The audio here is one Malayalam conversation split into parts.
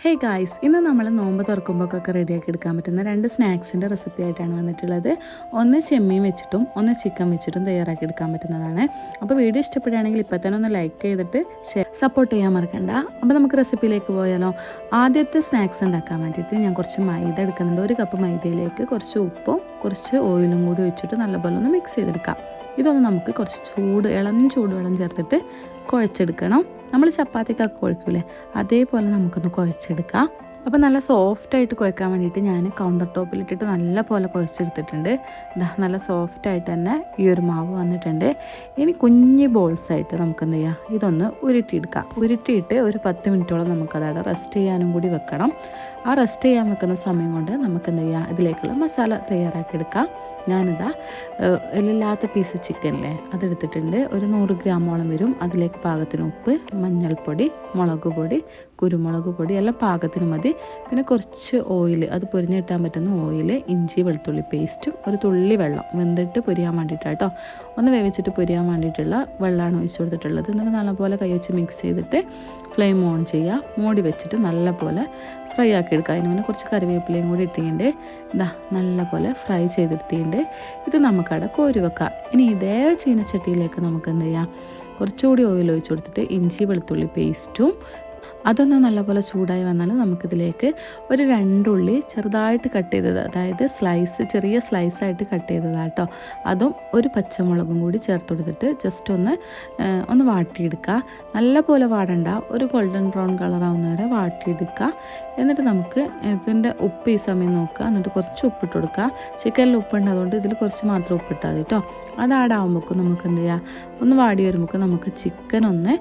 ഹേ ഗായ്സ്, ഇന്ന് നമ്മൾ നോമ്പ് തുറക്കുമ്പോഴൊക്കെ റെഡിയാക്കി എടുക്കാൻ പറ്റുന്ന രണ്ട് സ്നാക്സിൻ്റെ റെസിപ്പി ആയിട്ടാണ് വന്നിട്ടുള്ളത്. ഒന്ന് ചെമ്മീൻ വെച്ചിട്ടും ഒന്ന് ചിക്കൻ വെച്ചിട്ടും തയ്യാറാക്കി എടുക്കാൻ പറ്റുന്നതാണ്. അപ്പോൾ വീഡിയോ ഇഷ്ടപ്പെടുകയാണെങ്കിൽ ഇപ്പോൾ തന്നെ ഒന്ന് ലൈക്ക് ചെയ്തിട്ട് സപ്പോർട്ട് ചെയ്യാൻ മറക്കണ്ട. അപ്പോൾ നമുക്ക് റെസിപ്പിയിലേക്ക് പോയാലോ. ആദ്യത്തെ സ്നാക്സ് ഉണ്ടാക്കാൻ വേണ്ടിയിട്ട് ഞാൻ കുറച്ച് മൈദ എടുക്കുന്നുണ്ട്. 1 കപ്പ് മൈദയിലേക്ക് കുറച്ച് ഉപ്പും കുറച്ച് ഓയിലും കൂടി ഒഴിച്ചിട്ട് നല്ലപോലെ ഒന്ന് മിക്സ് ചെയ്തെടുക്കാം. ഇതൊന്ന് നമുക്ക് കുറച്ച് ഇളം ചൂടുവെള്ളം ചേർത്തിട്ട് കുഴച്ചെടുക്കണം. നമ്മൾ ചപ്പാത്തിക്കൊക്കെ കുഴക്കൂലേ, അതേപോലെ നമുക്കൊന്ന് കുഴച്ചെടുക്കാം. അപ്പോൾ നല്ല സോഫ്റ്റായിട്ട് കുഴക്കാൻ വേണ്ടിയിട്ട് ഞാൻ കൗണ്ടർ ടോപ്പിലിട്ടിട്ട് നല്ല പോലെ കുഴച്ചെടുത്തിട്ടുണ്ട്. നല്ല സോഫ്റ്റായിട്ട് തന്നെ ഈ ഒരു മാവ് വന്നിട്ടുണ്ട്. ഇനി കുഞ്ഞ് ബോൾസായിട്ട് നമുക്ക് എന്ത് ചെയ്യാം, ഇതൊന്ന് ഉരുട്ടിയെടുക്കാം. ഉരുട്ടിയിട്ട് ഒരു 10 മിനിറ്റോളം നമുക്കതവിടെ റെസ്റ്റ് ചെയ്യാനും കൂടി വെക്കണം. ആ റെസ്റ്റ് ചെയ്യാൻ വെക്കുന്ന സമയം കൊണ്ട് നമുക്ക് എന്ത് ചെയ്യാം, ഇതിലേക്കുള്ള മസാല തയ്യാറാക്കിയെടുക്കാം. ഞാനിതാ എല്ലില്ലാത്ത പീസ് ചിക്കനില്ലേ അതെടുത്തിട്ടുണ്ട്. ഒരു 100 ഗ്രാമോളം വരും. അതിലേക്ക് പാകത്തിന് ഉപ്പ്, മഞ്ഞൾപ്പൊടി, മുളക് പൊടി, കുരുമുളക് പൊടി എല്ലാം പാകത്തിന് മതി. പിന്നെ കുറച്ച് ഓയിൽ, അത് പൊരിഞ്ഞിട്ടാൻ പറ്റുന്ന ഓയിൽ, ഇഞ്ചി വെളുത്തുള്ളി പേസ്റ്റും ഒരു തുള്ളി വെള്ളം വെന്തിട്ട് പൊരിയാൻ വേണ്ടിയിട്ടാട്ടോ. ഒന്ന് വേവിച്ചിട്ട് പൊരിയാൻ വേണ്ടിയിട്ടുള്ള വെള്ളമാണ് ഒഴിച്ചു കൊടുത്തിട്ടുള്ളത്. എന്നിട്ട് നല്ലപോലെ കൈ വെച്ച് മിക്സ് ചെയ്തിട്ട് ഫ്ലെയിം ഓൺ ചെയ്യുക. മൂടി വെച്ചിട്ട് നല്ലപോലെ ഫ്രൈ ആക്കി എടുക്കുക. അതിന് മുന്നേ കുറച്ച് കറിവേപ്പിലയും കൂടി ഇട്ടിട്ടുണ്ട്. നല്ലപോലെ ഫ്രൈ ചെയ്തെടുത്തിട്ടുണ്ട്. ഇത് നമുക്കവിടെ കോരി വെക്കാം. ഇനി ഇതേ ചീനച്ചട്ടിയിലേക്ക് നമുക്ക് എന്ത് ചെയ്യാം, കുറച്ചുകൂടി ഓയിൽ ഒഴിച്ച് കൊടുത്തിട്ട് ഇഞ്ചി വെളുത്തുള്ളി പേസ്റ്റും അതൊന്ന് നല്ലപോലെ ചൂടായി വന്നാൽ നമുക്കിതിലേക്ക് ഒരു 2 ഉള്ളി ചെറുതായിട്ട് കട്ട് ചെയ്തത്, അതായത് ചെറിയ സ്ലൈസായിട്ട് കട്ട് ചെയ്തതാട്ടോ, അതും ഒരു പച്ചമുളകും കൂടി ചേർത്ത് കൊടുത്തിട്ട് ജസ്റ്റ് ഒന്ന് വാട്ടിയെടുക്കുക. നല്ലപോലെ വാടണ്ട, ഒരു ഗോൾഡൻ ബ്രൗൺ കളറാവുന്ന വരെ വാട്ടിയെടുക്കുക. എന്നിട്ട് നമുക്ക് ഇതിൻ്റെ ഉപ്പ് ഈ സമയം നോക്കുക. എന്നിട്ട് കുറച്ച് ഉപ്പിട്ട് കൊടുക്കുക. ചിക്കനിൽ ഉപ്പുണ്ട്, അതുകൊണ്ട് ഇതിൽ കുറച്ച് മാത്രം ഉപ്പിട്ടാൽ മതി കേട്ടോ. അത് ആടാകുമ്പോഴേക്കും നമുക്ക് എന്ത് ചെയ്യുക, ഒന്ന് വാടി വരുമ്പോൾ നമുക്ക് ചിക്കൻ ഒന്ന്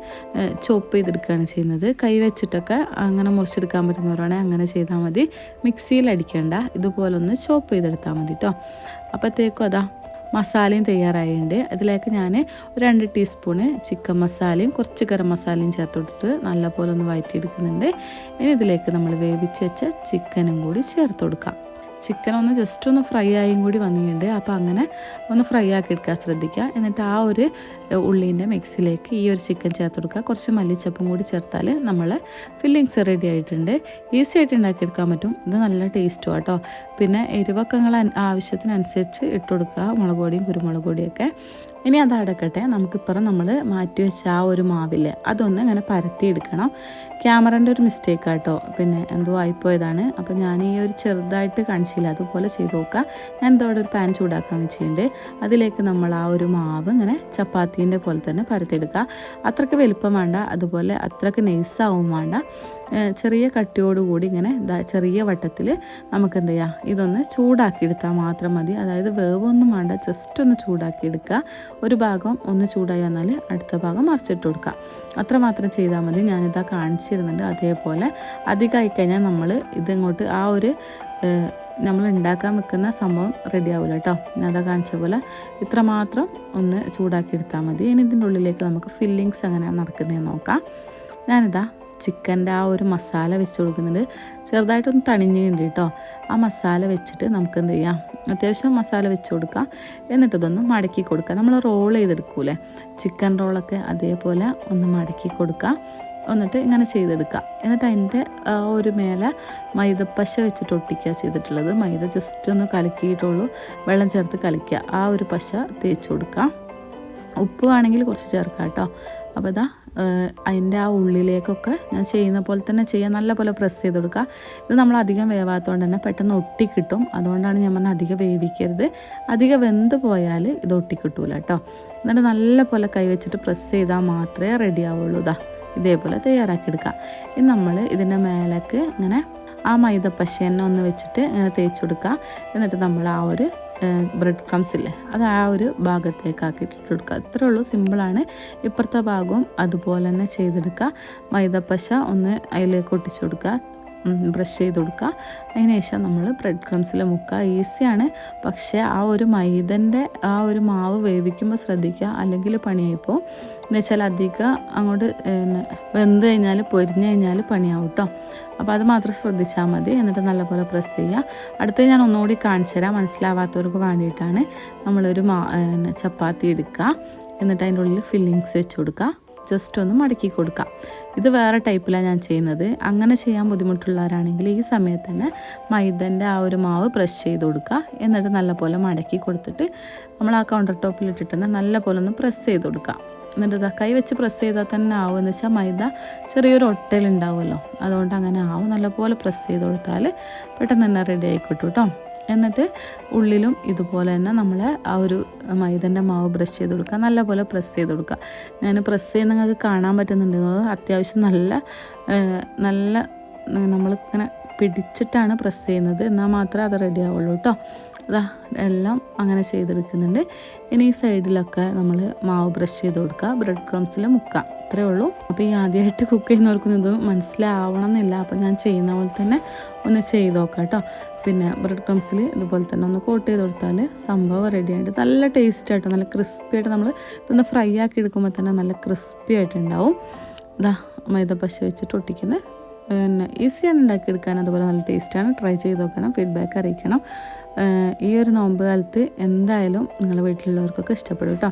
ചോപ്പ് ചെയ്തെടുക്കുകയാണ് ചെയ്യുന്നത്. കൈ വെച്ചിട്ടൊക്കെ അങ്ങനെ മുറിച്ചെടുക്കാൻ പറ്റുന്നവരാണെങ്കിൽ അങ്ങനെ ചെയ്താൽ മതി. മിക്സിയിൽ അടിക്കേണ്ട, ഇതുപോലെ ഒന്ന് ചോപ്പ് ചെയ്തെടുത്താൽ മതി കേട്ടോ. അപ്പോഴത്തേക്കും അതാ മസാലയും തയ്യാറായിട്ടുണ്ട്. അതിലേക്ക് ഞാൻ 2 ടീസ്പൂണ് ചിക്കൻ മസാലയും കുറച്ച് ഗരം മസാലയും ചേർത്ത് കൊടുത്തിട്ട് നല്ലപോലെ ഒന്ന് വഴറ്റിയെടുക്കുന്നുണ്ട്. ഇനി ഇതിലേക്ക് നമ്മൾ വേവിച്ച് വെച്ച ചിക്കനും കൂടി ചേർത്ത് കൊടുക്കാം. ചിക്കൻ ഒന്ന് ജസ്റ്റ് ഒന്ന് ഫ്രൈ ആയും കൂടി വന്നിട്ടുണ്ട്. അപ്പോൾ അങ്ങനെ ഒന്ന് ഫ്രൈ ആക്കി എടുക്കാൻ ശ്രദ്ധിക്കുക. എന്നിട്ട് ആ ഒരു ഉള്ളീൻ്റെ മിക്സിലേക്ക് ഈ ഒരു ചിക്കൻ ചേർത്ത് കൊടുക്കുക. കുറച്ച് മല്ലിച്ചപ്പും കൂടി ചേർത്താൽ നമ്മളെ ഫില്ലിങ്സ് റെഡി ആയിട്ടുണ്ട്. ഈസി ആയിട്ട് ഉണ്ടാക്കിയെടുക്കാൻ പറ്റും. ഇത് നല്ല ടേസ്റ്റും കേട്ടോ. പിന്നെ എരിവൊക്കെ നിങ്ങൾ ആവശ്യത്തിനനുസരിച്ച് ഇട്ട് കൊടുക്കുക, മുളക് പൊടിയും കുരുമുളക് പൊടിയൊക്കെ. ഇനി അത് അടക്കട്ടെ. നമുക്കിപ്പുറം നമ്മൾ മാറ്റി വെച്ച ആ ഒരു മാവില്ലേ അതൊന്ന് ഇങ്ങനെ പരത്തിയെടുക്കണം. ക്യാമറൻ്റെ ഒരു മിസ്റ്റേക്ക് ആട്ടോ, പിന്നെ എന്തോ ആയിപ്പോയതാണ്. അപ്പോൾ ഞാൻ ഈ ഒരു ചെറുതായിട്ട് കാണിച്ചില്ല, അതുപോലെ ചെയ്ത് നോക്കുക. ഞാൻ ഇതോടെ ഒരു പാൻ ചൂടാക്കാൻ വെച്ചിട്ടുണ്ട്. അതിലേക്ക് നമ്മൾ ആ ഒരു മാവ് ഇങ്ങനെ ചപ്പാത്തീൻ്റെ പോലെ തന്നെ പരത്തിയെടുക്കുക. അത്രയ്ക്ക് വലുപ്പം വേണ്ട, അതുപോലെ അത്രയ്ക്ക് നൈസാവും വേണ്ട. ചെറിയ കട്ടിയോടുകൂടി ഇങ്ങനെ ചെറിയ വട്ടത്തിൽ നമുക്ക് എന്ത് ചെയ്യാം, ഇതൊന്ന് ചൂടാക്കിയെടുത്താൽ മാത്രം മതി. അതായത് വേവൊന്നും വേണ്ട, ജസ്റ്റ് ഒന്ന് ചൂടാക്കിയെടുക്കുക. ഒരു ഭാഗം ഒന്ന് ചൂടായി വന്നാൽ അടുത്ത ഭാഗം മറിച്ചിട്ട് കൊടുക്കുക. അത്രമാത്രം ചെയ്താൽ മതി. ഞാനിതാ കാണിച്ചിരുന്നുണ്ട്. അതേപോലെ അധികമായി കഴിഞ്ഞാൽ നമ്മൾ ഇതിങ്ങോട്ട് ആ ഒരു നമ്മൾ ഉണ്ടാക്കാൻ വെക്കുന്ന സംഭവം റെഡി ആവില്ല കേട്ടോ. ഞാൻ അതാ കാണിച്ച പോലെ ഇത്രമാത്രം ഒന്ന് ചൂടാക്കിയെടുത്താൽ മതി. ഇനി ഇതിൻ്റെ ഉള്ളിലേക്ക് നമുക്ക് ഫില്ലിങ്സ് എങ്ങനെയാണ് നടക്കുന്നതെന്ന് നോക്കാം. ഞാനിതാ ചിക്കൻ്റെ ആ ഒരു മസാല വെച്ച് കൊടുക്കുന്നുണ്ട്. ചെറുതായിട്ടൊന്ന് തണിഞ്ഞുണ്ട് കേട്ടോ. ആ മസാല വെച്ചിട്ട് നമുക്ക് എന്ത് ചെയ്യാം, അത്യാവശ്യം മസാല വെച്ച് കൊടുക്കുക. എന്നിട്ടിതൊന്ന് മടക്കി കൊടുക്കുക. നമ്മൾ റോൾ ചെയ്തെടുക്കൂലേ ചിക്കൻ റോളൊക്കെ, അതേപോലെ ഒന്ന് മടക്കി കൊടുക്കുക. എന്നിട്ട് ഇങ്ങനെ ചെയ്തെടുക്കുക. എന്നിട്ട് അതിൻ്റെ ആ ഒരു മേലെ മൈദപ്പശ വെച്ചിട്ട് ഒട്ടിക്കുക ചെയ്തിട്ടുള്ളത്. മൈദ ജസ്റ്റ് ഒന്ന് കലക്കിയിട്ടുള്ളൂ, വെള്ളം ചേർത്ത് കലക്കുക. ആ ഒരു പശ തേച്ച് കൊടുക്കുക. ഉപ്പ് വേണമെങ്കിൽ കുറച്ച് ചേർക്കാം കേട്ടോ. അപ്പോൾ ഇതാ അതിൻ്റെ ആ ഉള്ളിലേക്കൊക്കെ ഞാൻ ചെയ്യുന്ന പോലെ തന്നെ ചെയ്യാൻ നല്ലപോലെ പ്രസ് ചെയ്ത് കൊടുക്കുക. ഇത് നമ്മൾ അധികം വേവാത്തതുകൊണ്ട് തന്നെ പെട്ടെന്ന് ഒട്ടിക്കിട്ടും. അതുകൊണ്ടാണ് ഞാൻ പറഞ്ഞത് അധികം വേവിക്കരുത്. അധികം വെന്ത് പോയാൽ ഇത് ഒട്ടിക്കിട്ടൂല കേട്ടോ. എന്നിട്ട് നല്ലപോലെ കൈ വെച്ചിട്ട് പ്രസ് ചെയ്താൽ മാത്രമേ റെഡി ആവുള്ളൂ. ഇതേപോലെ തയ്യാറാക്കിയെടുക്കുക. ഇനി നമ്മൾ ഇതിൻ്റെ മേലേക്ക് ഇങ്ങനെ ആ മൈദപ്പശ തന്നെ ഒന്ന് വെച്ചിട്ട് ഇങ്ങനെ തേച്ച് കൊടുക്കുക. എന്നിട്ട് നമ്മൾ ആ ഒരു ബ്രെഡ് ക്രംസ് ഇല്ലേ അത് ആ ഒരു ഭാഗത്തേക്ക് ആക്കിയിട്ട് കൊടുക്കുക. ഇത്രേ ഉള്ളൂ, സിമ്പിളാണ്. ഇപ്പുറത്തെ ഭാഗവും അതുപോലെ തന്നെ ചെയ്തെടുക്കുക. മൈദപ്പശ ഒന്ന് അതിലേക്ക് ഒട്ടിച്ചു കൊടുക്കുക, ബ്രഷ് ചെയ്ത് കൊടുക്കുക. അതിന് ശേഷം നമ്മൾ ബ്രെഡ് ക്രംസിൽ മുക്കുക. ഈസിയാണ്, പക്ഷേ ആ ഒരു മൈദൻ്റെ ആ ഒരു മാവ് വേവിക്കുമ്പോൾ ശ്രദ്ധിക്കുക, അല്ലെങ്കിൽ പണിയായിപ്പോൾ എന്ന് വെച്ചാൽ അധികം അങ്ങോട്ട് വെന്ത് കഴിഞ്ഞാൽ പൊരിഞ്ഞ് കഴിഞ്ഞാൽ പണിയാവും കേട്ടോ. അപ്പോൾ അത് മാത്രം ശ്രദ്ധിച്ചാൽ മതി. എന്നിട്ട് നല്ലപോലെ പ്രസ് ചെയ്യുക. അടുത്ത് ഞാൻ ഒന്നുകൂടി കാണിച്ചു തരാം, മനസ്സിലാവാത്തവർക്ക് വേണ്ടിയിട്ടാണ്. നമ്മളൊരു ചപ്പാത്തി എടുക്കുക. എന്നിട്ട് അതിൻ്റെ ഉള്ളിൽ ഫില്ലിങ്സ് വെച്ച് കൊടുക്കുക. ജസ്റ്റ് ഒന്ന് മടക്കി കൊടുക്കാം. ഇത് വേറെ ടൈപ്പിലാണ് ഞാൻ ചെയ്യുന്നത്. അങ്ങനെ ചെയ്യാൻ ബുദ്ധിമുട്ടുള്ളവരാണെങ്കിൽ ഈ സമയത്ത് തന്നെ മൈദൻ്റെ ആ ഒരു മാവ് പ്രസ് ചെയ്ത് കൊടുക്കുക. എന്നിട്ട് നല്ലപോലെ മടക്കി കൊടുത്തിട്ട് നമ്മൾ ആ കൗണ്ടർ ടോപ്പിൽ ഇട്ടിട്ട് തന്നെ നല്ലപോലെ ഒന്ന് പ്രസ് ചെയ്ത് കൊടുക്കുക. എന്നിട്ട് കൈ വെച്ച് പ്രസ് ചെയ്താൽ തന്നെ ആവും. എന്ന് വെച്ചാൽ മൈദ ചെറിയൊരു ഒട്ടലുണ്ടാവുമല്ലോ, അതുകൊണ്ട് അങ്ങനെ ആവും. നല്ലപോലെ പ്രസ് ചെയ്ത് കൊടുത്താൽ പെട്ടെന്ന് തന്നെ റെഡി ആയിക്കോട്ടെ കേട്ടോ. എന്നിട്ട് ഉള്ളിലും ഇതുപോലെ തന്നെ നമ്മൾ ആ ഒരു മൈദൻ്റെ മാവ് ബ്രഷ് ചെയ്ത് കൊടുക്കുക. നല്ലപോലെ പ്രസ് ചെയ്ത് കൊടുക്കുക. ഞാൻ പ്രസ് ചെയ്യുന്ന നിങ്ങൾക്ക് കാണാൻ പറ്റുന്നുണ്ട്. അത്യാവശ്യം നല്ല നമ്മളിങ്ങനെ പിടിച്ചിട്ടാണ് പ്രസ് ചെയ്യുന്നത്, എന്നാൽ മാത്രമേ അത് റെഡി ആവുള്ളൂ കേട്ടോ. അതാ എല്ലാം അങ്ങനെ ചെയ്തെടുക്കുന്നുണ്ട്. ഇനി ഈ സൈഡിലൊക്കെ നമ്മൾ മാവ് ബ്രഷ് ചെയ്ത് കൊടുക്കുക, ബ്രെഡ് ക്രംസിൽ മുക്കുക. അത്രേ ഉള്ളൂ. അപ്പോൾ ഈ ആദ്യമായിട്ട് കുക്ക് ചെയ്യുന്നവർക്കൊന്നും ഇത് മനസ്സിലാവണം എന്നില്ല. അപ്പോൾ ഞാൻ ചെയ്യുന്ന പോലെ തന്നെ ഒന്ന് ചെയ്ത് നോക്കാം കേട്ടോ. പിന്നെ ബ്രെഡ് ക്രംസിൽ ഇതുപോലെ തന്നെ ഒന്ന് കോട്ട് ചെയ്ത് കൊടുത്താൽ സംഭവം റെഡി ആയിട്ട് നല്ല ടേസ്റ്റ് ആയിട്ട് നല്ല ക്രിസ്പി ആയിട്ട് നമ്മൾ ഇതൊന്ന് ഫ്രൈ ആക്കി എടുക്കുമ്പോൾ തന്നെ നല്ല ക്രിസ്പി ആയിട്ടുണ്ടാവും. ഇതാ മൈദ പശ വെച്ചിട്ട് ഒട്ടിക്കുന്ന പിന്നെ ഈസിയാണ് ഉണ്ടാക്കിയെടുക്കാൻ, അതുപോലെ നല്ല ടേസ്റ്റാണ്. ട്രൈ ചെയ്ത് നോക്കണം, ഫീഡ്ബാക്ക് അറിയിക്കണം. ഈ ഒരു നോമ്പ് കാലത്ത് എന്തായാലും നിങ്ങളുടെ വീട്ടിലുള്ളവർക്കൊക്കെ ഇഷ്ടപ്പെടും കേട്ടോ.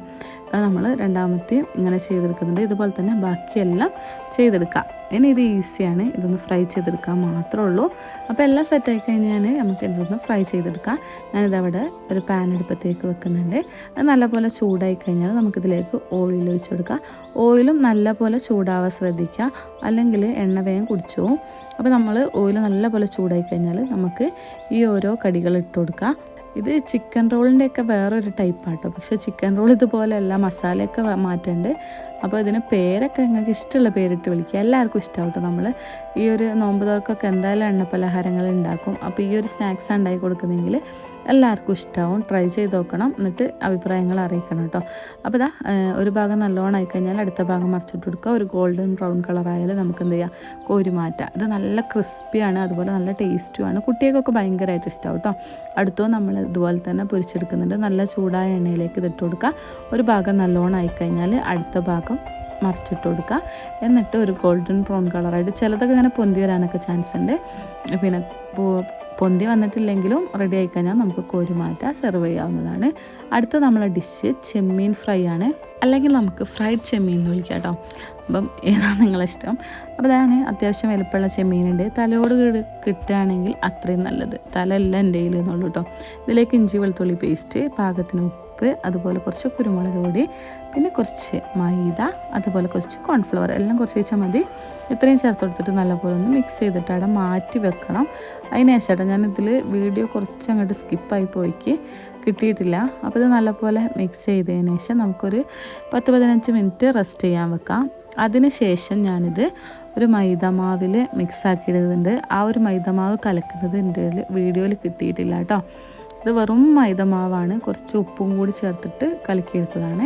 അത് നമ്മൾ രണ്ടാമത്തെയും ഇങ്ങനെ ചെയ്തെടുക്കുന്നുണ്ട്. ഇതുപോലെ തന്നെ ബാക്കിയെല്ലാം ചെയ്തെടുക്കാം. ഇനി ഇത് ഈസിയാണ്, ഇതൊന്ന് ഫ്രൈ ചെയ്തെടുക്കാൻ മാത്രമേ ഉള്ളൂ. അപ്പോൾ എല്ലാം സെറ്റായി കഴിഞ്ഞാൽ നമുക്ക് ഇതൊന്ന് ഫ്രൈ ചെയ്തെടുക്കാം. ഞാനിതവിടെ ഒരു പാൻ അടുപ്പത്തേക്ക് വെക്കുന്നുണ്ട്. അത് നല്ലപോലെ ചൂടായി കഴിഞ്ഞാൽ നമുക്കിതിലേക്ക് ഓയിൽ ഒഴിച്ച് കൊടുക്കാം. ഓയിലും നല്ലപോലെ ചൂടാവാൻ ശ്രദ്ധിക്കുക, അല്ലെങ്കിൽ എണ്ണ വേഗം കുടിച്ചു പോകും. അപ്പോൾ നമ്മൾ ഓയിൽ നല്ലപോലെ ചൂടായി കഴിഞ്ഞാൽ നമുക്ക് ഈ ഓരോ കടികൾ ഇട്ട് കൊടുക്കുക. ഇത് ചിക്കൻ റോളിൻ്റെയൊക്കെ വേറൊരു ടൈപ്പാട്ടോ. പക്ഷേ ചിക്കൻ റോൾ ഇതുപോലെയല്ല, മസാലയൊക്കെ മാറ്റുന്നുണ്ട്. അപ്പോൾ ഇതിന് പേരൊക്കെ നിങ്ങൾക്ക് ഇഷ്ടമുള്ള പേരിട്ട് വിളിക്കുക, എല്ലാവർക്കും ഇഷ്ടമാവും കേട്ടോ. നമ്മൾ ഈ ഒരു നോമ്പ് തുറക്കൊക്കെ എന്തായാലും എണ്ണ പലഹാരങ്ങൾ ഉണ്ടാക്കും. അപ്പോൾ ഈ ഒരു സ്നാക്സ് ഉണ്ടാക്കി കൊടുക്കുന്നെങ്കിൽ എല്ലാവർക്കും ഇഷ്ടമാവും. ട്രൈ ചെയ്ത് നോക്കണം, എന്നിട്ട് അഭിപ്രായങ്ങൾ അറിയിക്കണം കേട്ടോ. അപ്പോൾ ഇതാ ഒരു ഭാഗം നല്ലോണം ആയിക്കഴിഞ്ഞാൽ അടുത്ത ഭാഗം മറിച്ചിട്ട് കൊടുക്കുക. ഒരു ഗോൾഡൻ ബ്രൗൺ കളറായാലും നമുക്ക് എന്ത് ചെയ്യാം, കോരി മാറ്റാം. ഇത് നല്ല ക്രിസ്പിയാണ്, അതുപോലെ നല്ല ടേസ്റ്റുമാണ്. കുട്ടികൾക്കൊക്കെ ഭയങ്കരമായിട്ട് ഇഷ്ടമാവും കേട്ടോ. അടുത്തോ നമ്മൾ ഇതുപോലെ തന്നെ പൊരിച്ചെടുക്കുന്നുണ്ട്. നല്ല ചൂടായ എണ്ണയിലേക്ക് ഇതിട്ട് കൊടുക്കുക. ഒരു ഭാഗം നല്ലോണം ആയിക്കഴിഞ്ഞാൽ അടുത്ത ഭാഗം മറിച്ചിട്ട് കൊടുക്കുക. എന്നിട്ട് ഒരു ഗോൾഡൻ ബ്രൗൺ കളറായിട്ട് ചിലതൊക്കെ ഇങ്ങനെ പൊന്തി വരാനൊക്കെ ചാൻസ് ഉണ്ട്. പിന്നെ പൊന്തി വന്നിട്ടില്ലെങ്കിലും റെഡി ആയിക്കഴിഞ്ഞാൽ നമുക്ക് കോരി മാറ്റാം, സെർവ് ചെയ്യാവുന്നതാണ്. അടുത്ത നമ്മളെ ഡിഷ് ചെമ്മീൻ ഫ്രൈ ആണ്, അല്ലെങ്കിൽ നമുക്ക് ഫ്രൈഡ് ചെമ്മീൻ എന്ന് വിളിക്കാം കേട്ടോ. അപ്പം ഏതാണ് നിങ്ങളിഷ്ടം? അപ്പോൾ ഞാൻ അത്യാവശ്യം വലുപ്പമുള്ള ചെമ്മീനുണ്ട്. തലയോട് കിട്ടുകയാണെങ്കിൽ അത്രയും നല്ലത്. തല എല്ലാം എൻ്റെ കയ്യിലെന്നുള്ളൂ കേട്ടോ. ഇതിലേക്ക് ഇഞ്ചി വെളുത്തുള്ളി പേസ്റ്റ്, പാകത്തിന് ഉപ്പ്, അതുപോലെ കുറച്ച് കുരുമുളക് പൊടി, പിന്നെ കുറച്ച് മൈദ, അതുപോലെ കുറച്ച് കോൺഫ്ലവർ, എല്ലാം കുറച്ച് വെച്ചാൽ മതി. ഇത്രയും ചേർത്ത് കൊടുത്തിട്ട് നല്ലപോലെ ഒന്ന് മിക്സ് ചെയ്തിട്ട് അവിടെ മാറ്റി വെക്കണം. അതിന് ശേഷം ഞാനിതിൽ വീഡിയോ കുറച്ച് അങ്ങോട്ട് സ്കിപ്പായി പോയിക്ക് കിട്ടിയിട്ടില്ല. അപ്പോൾ ഇത് നല്ലപോലെ മിക്സ് ചെയ്തതിന് ശേഷം നമുക്കൊരു 10-15 മിനിറ്റ് റെസ്റ്റ് ചെയ്യാൻ വെക്കാം. അതിന് ശേഷം ഞാനിത് ഒരു മൈദമാവിൽ മിക്സ് ആക്കിയിടുന്നുണ്ട്. ആ ഒരു മൈദമാവ് കലക്കുന്നത് എൻ്റെ വീഡിയോയിൽ കിട്ടിയിട്ടില്ല കേട്ടോ. ഇത് വെറും മൈദമാവാണ്, കുറച്ച് ഉപ്പും കൂടി ചേർത്തിട്ട് കലക്കിയെടുത്തതാണ്.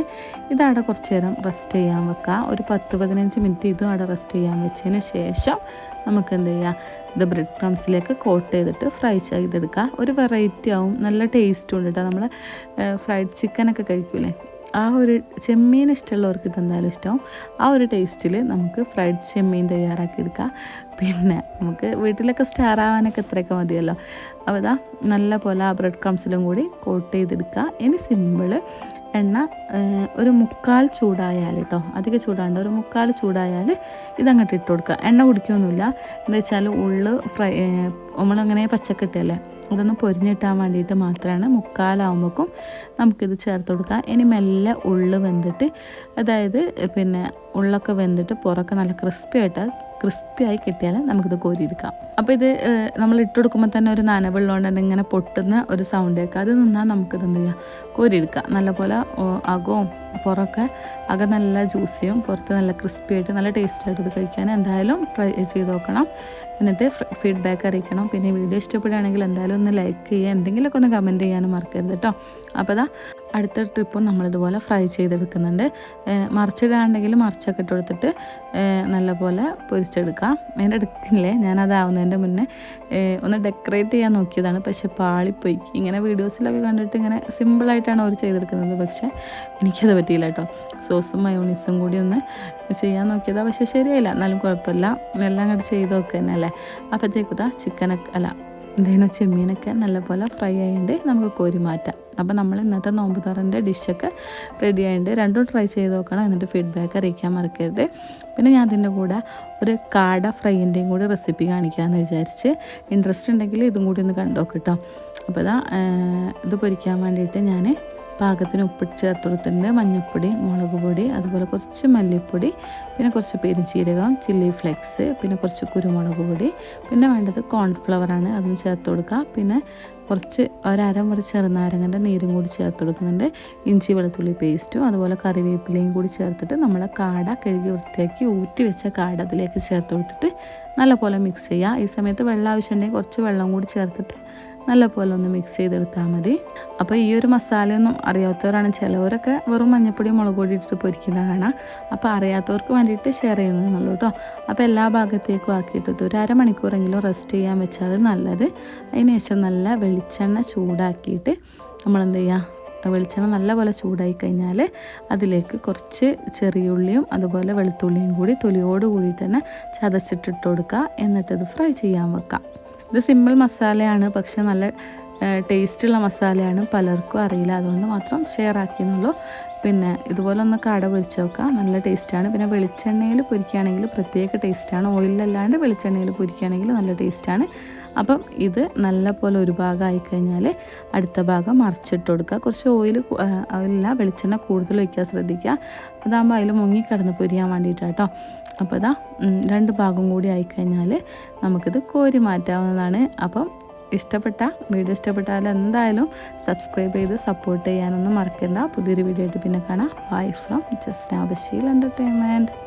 ഇതവിടെ കുറച്ച് നേരം റെസ്റ്റ് ചെയ്യാൻ വെക്കുക. ഒരു 10-15 മിനിറ്റ് ഇതും അവിടെ റെസ്റ്റ് ചെയ്യാൻ വെച്ചതിന് ശേഷം നമുക്ക് എന്ത് ചെയ്യാം, ഇത് ബ്രെഡ് ക്രംസിലേക്ക് കോട്ട് ചെയ്തിട്ട് ഫ്രൈ ചെയ്തെടുക്കുക. ഒരു വെറൈറ്റി ആവും, നല്ല ടേസ്റ്റും ഉണ്ട് കേട്ടോ. നമ്മൾ ഫ്രൈഡ് ചിക്കനൊക്കെ കഴിക്കൂലേ, ആ ഒരു ചെമ്മീൻ ഇഷ്ടമുള്ളവർക്ക് ഇതെന്തായാലും ഇഷ്ടമാവും. ആ ഒരു ടേസ്റ്റിൽ നമുക്ക് ഫ്രൈഡ് ചെമ്മീൻ തയ്യാറാക്കി എടുക്കാം. പിന്നെ നമുക്ക് വീട്ടിലൊക്കെ സ്റ്റാർ ആവാനൊക്കെ ഇത്രയൊക്കെ മതിയല്ലോ. അപ്പോൾ ഇതാ നല്ല പോലെ ആ ബ്രെഡ് ക്രംസിലും കൂടി കോട്ട് ചെയ്തെടുക്കുക. ഇനി സിമ്പിള് എണ്ണ ഒരു 3/4 ചൂടായാൽ കേട്ടോ, അധികം ചൂടാണ്ട്, ഒരു 3/4 ചൂടായാൽ ഇതങ്ങോട്ട് ഇട്ട് കൊടുക്കുക. എണ്ണ കുടിക്കുകയൊന്നുമില്ല. എന്താ വെച്ചാൽ ഉള്ളു ഫ്രൈ നമ്മളങ്ങനെ പച്ചക്കിട്ടല്ലേ, ഇതൊന്ന് പൊരിഞ്ഞിട്ടാൻ വേണ്ടിയിട്ട് മാത്രമാണ്. 3/4 ആകുമ്പോഴേക്കും നമുക്കിത് ചേർത്ത് കൊടുക്കാം. ഇനി മെല്ലെ ഉള്ളു വെന്തിട്ട്, അതായത് പിന്നെ ഉള്ളൊക്കെ വെന്തിട്ട് പുറമൊക്കെ നല്ല ക്രിസ്പിയായി കിട്ടിയാൽ നമുക്കിത് കോരിയെടുക്കാം. അപ്പോൾ ഇത് നമ്മൾ ഇട്ട് കൊടുക്കുമ്പോൾ തന്നെ ഒരു നനവുള്ളതുകൊണ്ട് തന്നെ ഇങ്ങനെ പൊട്ടുന്ന ഒരു സൗണ്ട് കേൾക്കുക. അത് നിന്നാൽ നമുക്കിത് എന്ത് ചെയ്യാം, കോരിയെടുക്കാം. നല്ലപോലെ അകവും പുറമൊക്കെ അകം നല്ല ജ്യൂസിയും പുറത്ത് നല്ല ക്രിസ്പിയായിട്ട് നല്ല ടേസ്റ്റായിട്ട് ഇത് കഴിക്കാൻ എന്തായാലും ട്രൈ ചെയ്ത് നോക്കണം. എന്നിട്ട് ഫീഡ്ബാക്ക് അറിയിക്കണം. പിന്നെ വീഡിയോ ഇഷ്ടപ്പെടുകയാണെങ്കിൽ എന്തായാലും ഒന്ന് ലൈക്ക് ചെയ്യുക, എന്തെങ്കിലുമൊക്കെ ഒന്ന് കമൻറ്റ് ചെയ്യാനും മറക്കരുത് കേട്ടോ. അപ്പോൾ ഇതാ അടുത്ത ട്രിപ്പും നമ്മളിതുപോലെ ഫ്രൈ ചെയ്തെടുക്കുന്നുണ്ട്. മറിച്ചിടാണ്ടെങ്കിൽ മറിച്ചൊക്കെ ഇട്ട് കൊടുത്തിട്ട് നല്ലപോലെ പൊരിച്ചെടുക്കാം. അതിൻ്റെ എടുക്കില്ലേ, ഞാനതാവുന്നതിൻ്റെ മുന്നേ ഒന്ന് ഡെക്കറേറ്റ് ചെയ്യാൻ നോക്കിയതാണ്, പക്ഷെ പാളിപ്പോയി. ഇങ്ങനെ വീഡിയോസിലൊക്കെ കണ്ടിട്ട് ഇങ്ങനെ സിമ്പിളായിട്ടാണ് അവർ ചെയ്തെടുക്കുന്നത്, പക്ഷേ എനിക്കത് പറ്റിയില്ല കേട്ടോ. സോസും മയോണീസും കൂടി ഒന്ന് ചെയ്യാൻ നോക്കിയതാണ്, പക്ഷേ ശരിയായില്ല. എന്നാലും കുഴപ്പമില്ല, എല്ലാം അങ്ങോട്ട് ചെയ്ത് നോക്കുക തന്നെ അല്ലേ. അപ്പോഴത്തേക്കും ചിക്കനൊക്കെ ഇതിന് ചെമ്മീനൊക്കെ നല്ലപോലെ ഫ്രൈ ആയതുകൊണ്ട് നമുക്ക് കോരി മാറ്റാം. അപ്പോൾ നമ്മൾ ഇന്നത്തെ നോമ്പ് തുറൻ്റെ ഡിഷൊക്കെ റെഡി ആയിട്ടുണ്ട്. രണ്ടും ട്രൈ ചെയ്ത് നോക്കണം, എന്നിട്ട് ഫീഡ്ബാക്ക് അറിയിക്കാൻ മറക്കരുത്. പിന്നെ ഞാൻ അതിൻ്റെ കൂടെ ഒരു കാട ഫ്രൈൻ്റെയും കൂടി റെസിപ്പി കാണിക്കാമെന്ന് വിചാരിച്ച്. ഇൻട്രസ്റ്റ് ഉണ്ടെങ്കിൽ ഇതും കൂടി ഒന്ന് കണ്ടു നോക്ക് കേട്ടോ. അപ്പോൾ ഇത് പൊരിക്കാൻ വേണ്ടിയിട്ട് ഞാൻ പാകത്തിന് ഉപ്പിട്ട് ചേർത്ത് കൊടുത്തിട്ടുണ്ട്. മഞ്ഞൾപ്പൊടി, മുളക് പൊടി, അതുപോലെ കുറച്ച് മല്ലിപ്പൊടി, പിന്നെ കുറച്ച് പെരുംജീരകം, ചില്ലി ഫ്ലേക്സ്, പിന്നെ കുറച്ച് കുരുമുളക് പൊടി, പിന്നെ വേണ്ടത് കോൺഫ്ലവറാണ്, അതും ചേർത്ത് കൊടുക്കുക. പിന്നെ കുറച്ച് ഒരമുറി ചെറുനാരങ്ങൻ്റെ നീരും കൂടി ചേർത്ത് കൊടുക്കുന്നുണ്ട്. ഇഞ്ചി വെളുത്തുള്ളി പേസ്റ്റും അതുപോലെ കറിവേപ്പിലയും കൂടി ചേർത്തിട്ട് നമ്മളെ കാട കഴുകി വൃത്തിയാക്കി ഊറ്റി വെച്ച കാട അതിലേക്ക് ചേർത്ത് കൊടുത്തിട്ട് നല്ലപോലെ മിക്സ് ചെയ്യുക. ഈ സമയത്ത് വെള്ളം ആവശ്യമുണ്ടെങ്കിൽ കുറച്ച് വെള്ളം കൂടി ചേർത്തിട്ട് നല്ലപോലെ ഒന്ന് മിക്സ് ചെയ്തെടുത്താൽ മതി. അപ്പോൾ ഈ ഒരു മസാലയൊന്നും അറിയാത്തവരാണ്, ചിലവരൊക്കെ വെറും മഞ്ഞൾപ്പൊടി മുളക് പൊടി ഇട്ടിട്ട് പൊരിക്കുന്ന കാണാം. അപ്പോൾ അറിയാത്തവർക്ക് വേണ്ടിയിട്ട് ഷെയർ ചെയ്യുന്നതെന്നുള്ളൂ കേട്ടോ. അപ്പോൾ എല്ലാ ഭാഗത്തേക്കും ആക്കിയിട്ട് ഒരു അരമണിക്കൂറെങ്കിലും റെസ്റ്റ് ചെയ്യാൻ വെച്ചാൽ നല്ലത്. അതിന് ശേഷം നല്ല വെളിച്ചെണ്ണ ചൂടാക്കിയിട്ട് നമ്മളെന്ത് ചെയ്യുക, വെളിച്ചെണ്ണ നല്ലപോലെ ചൂടായി കഴിഞ്ഞാൽ അതിലേക്ക് കുറച്ച് ചെറിയുള്ളിയും അതുപോലെ വെളുത്തുള്ളിയും കൂടി തൊലിയോട് കൂടിയിട്ട് തന്നെ ചതച്ചിട്ടിട്ട് കൊടുക്കുക. എന്നിട്ടത് ഫ്രൈ ചെയ്യാൻ വെക്കാം. ഇത് സിമ്പിൾ മസാലയാണ്, പക്ഷെ നല്ല ടേസ്റ്റുള്ള മസാലയാണ്. പലർക്കും അറിയില്ല, അതുകൊണ്ട് മാത്രം ഷെയർ ആക്കിയെന്നുള്ളൂ. പിന്നെ ഇതുപോലെ ഒന്ന് കാട പൊരിച്ച് വെക്കാം, നല്ല ടേസ്റ്റാണ്. പിന്നെ വെളിച്ചെണ്ണയിൽ പൊരിക്കുകയാണെങ്കിൽ പ്രത്യേക ടേസ്റ്റാണ്, ഓയിലല്ലാണ്ട് വെളിച്ചെണ്ണയിൽ പൊരിക്കുകയാണെങ്കിൽ നല്ല ടേസ്റ്റാണ്. അപ്പം ഇത് നല്ല പോലെ ഒരു ഭാഗം ആയിക്കഴിഞ്ഞാൽ അടുത്ത ഭാഗം മറിച്ചിട്ട് കൊടുക്കുക. കുറച്ച് ഓയിലില്ല വെളിച്ചെണ്ണ കൂടുതൽ ഒഴിക്കാൻ ശ്രദ്ധിക്കുക, അതാകുമ്പോൾ അതിൽ മുങ്ങിക്കിടന്ന് പൊരിയാൻ വേണ്ടിയിട്ടാണ് കേട്ടോ. അപ്പോൾ രണ്ട് ഭാഗം കൂടി ആയിക്കഴിഞ്ഞാൽ നമുക്കിത് കോരി മാറ്റാവുന്നതാണ്. അപ്പം വീഡിയോ ഇഷ്ടപ്പെട്ടാൽ എന്തായാലും സബ്സ്ക്രൈബ് ചെയ്ത് സപ്പോർട്ട് ചെയ്യാനൊന്നും മറക്കണ്ട. പുതിയൊരു വീഡിയോ ആയിട്ട് പിന്നെ കാണാം. Bye from Jasna Basheer entertainment.